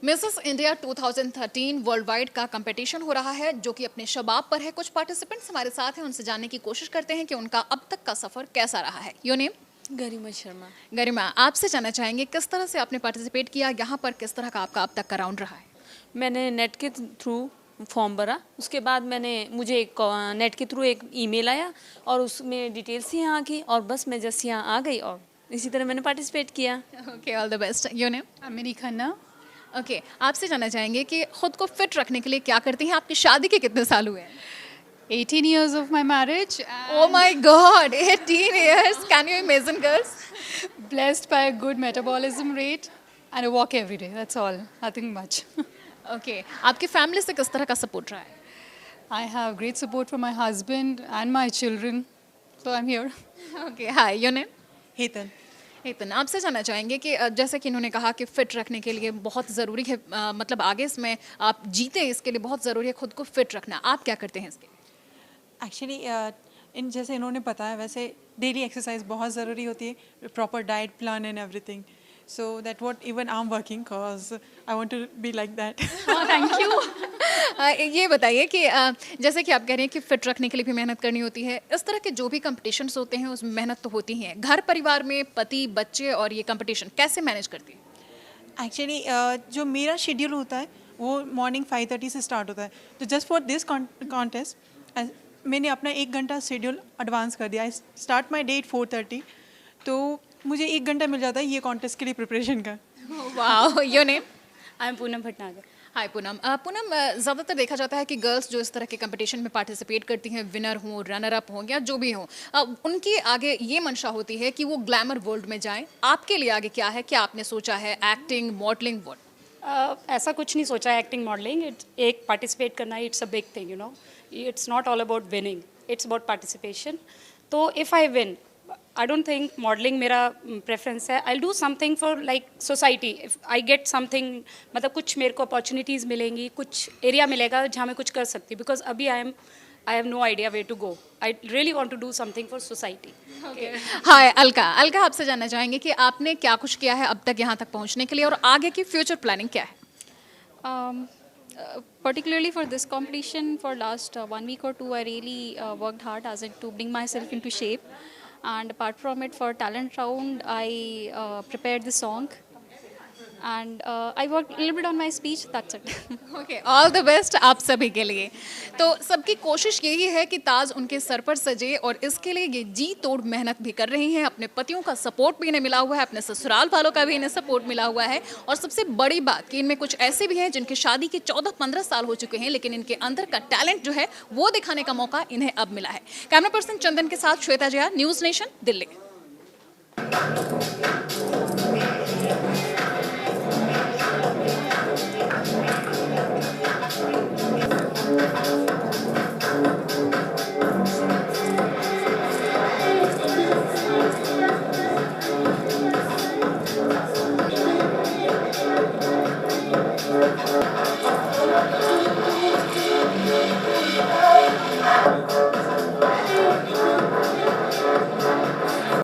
Mrs India 2013 world wide का competition हो रहा है जो कि अपने शबाब पर है। कुछ पार्टिसिपेंट्स हमारे साथ हैं, उनसे जानने की कोशिश करते हैं कि उनका अब तक का सफर कैसा रहा है। Your name? गरिमा शर्मा। गरिमा, आपसे जानना चाहेंगे किस तरह से आपने पार्टिसिपेट किया, यहाँ पर किस तरह का आपका अब तक का राउंड रहा है? मैंने नेट के थ्रू फॉर्म भरा, उसके बाद मुझे एक नेट के थ्रू एक ईमेल आया और उसमें डिटेल्स ही यहाँ की, और बस मैं जस्ट यहाँ आ गई और इसी तरह मैंने पार्टिसिपेट किया। Okay, all the best. Your name? Amini Khanna. Okay, आपसे जानना चाहेंगे कि खुद को फिट रखने के लिए क्या करती हैं? आपकी शादी के कितने साल हुए हैं? 18 years of my marriage. Oh my God, 18 years. Can you imagine, girls? Blessed by a good metabolism rate and a walk every day. That's all. Nothing much. Okay, आपकी फैमिली से किस तरह का सपोर्ट रहा है? I have great support from my husband and my children. So I'm here. Okay, hi, your name? हेतन। हेतन, आपसे जानना चाहेंगे कि जैसे कि इन्होंने कहा कि फिट रखने के लिए बहुत ज़रूरी है, मतलब आगे इसमें आप जीते इसके लिए बहुत ज़रूरी है खुद को फिट रखना। आप क्या करते हैं इसके लिए? एक्चुअली इन जैसे इन्होंने बताया वैसे डेली एक्सरसाइज बहुत ज़रूरी होती है, proper diet plan and everything, so that what even I am working cause I want to be like that. Thank you. ये बताइए कि जैसे कि आप कह रहे हैं कि फिट रखने के लिए भी मेहनत करनी होती है, इस तरह के जो भी कंपटीशंस होते हैं उसमें मेहनत तो होती ही है। घर परिवार में पति बच्चे और ये कंपटीशन कैसे मैनेज करती है? एक्चुअली जो मेरा शेड्यूल होता है वो मॉर्निंग 5:30 से स्टार्ट होता है, तो जस्ट फॉर दिस कॉन्टेस्ट मैंने अपना 1 घंटा शेड्यूल एडवांस कर दिया। I start my day at 4:30, तो मुझे 1 घंटा मिल जाता है ये कॉन्टेस्ट के लिए प्रिपरेशन का। वाह, your name? I am Poonam Bhatnagar. Hi Poonam. Poonam, ज़्यादातर देखा जाता है कि गर्ल्स जो इस तरह के कंपटीशन में पार्टिसिपेट करती हैं, विनर हों, रनर अप हों या जो भी हों, उनकी आगे ये मंशा होती है कि वो ग्लैमर वर्ल्ड में जाएं। आपके लिए आगे क्या है? क्या आपने सोचा है? Acting, modelling, what? ऐसा कुछ नहीं सोचा है। एक्टिंग मॉडलिंग एक पार्टिसिपेट करना, it's a big thing, you know. It's not all about winning, it's about participation. तो if I win, I don't think modelling मेरा प्रेफरेंस है। I do something for like society. If I get something, मतलब कुछ मेरे को opportunities मिलेंगी, कुछ area मिलेगा जहाँ मैं कुछ कर सकती हूँ, बिकॉज अभी I have no idea way to go. I really want to do something for society. Hi Alka. Alka, आपसे जानना चाहेंगे कि आपने क्या कुछ किया है अब तक यहाँ तक पहुँचने के लिए और आगे की फ्यूचर प्लानिंग क्या है? Particularly for this competition, for last 1 week or 2, I really worked hard as in to bring myself into shape. And apart from it, for talent round, I prepared the song, and I worked a little bit on my speech. That's it. Okay, all the best आप सभी के लिए। तो सबकी कोशिश यही है कि ताज उनके सर पर सजे और इसके लिए ये जी तोड़ मेहनत भी कर रही हैं। अपने पतियों का सपोर्ट भी इन्हें मिला हुआ है, अपने ससुराल वालों का भी इन्हें सपोर्ट मिला हुआ है, और सबसे बड़ी बात कि इनमें कुछ ऐसे भी हैं जिनकी शादी के 14-15 साल हो चुके हैं, लेकिन इनके अंदर का टैलेंट जो है वो दिखाने का मौका इन्हें अब मिला है। कैमरा पर्सन चंदन के साथ Shweta Jaya, news nation, Delhi. Thank you.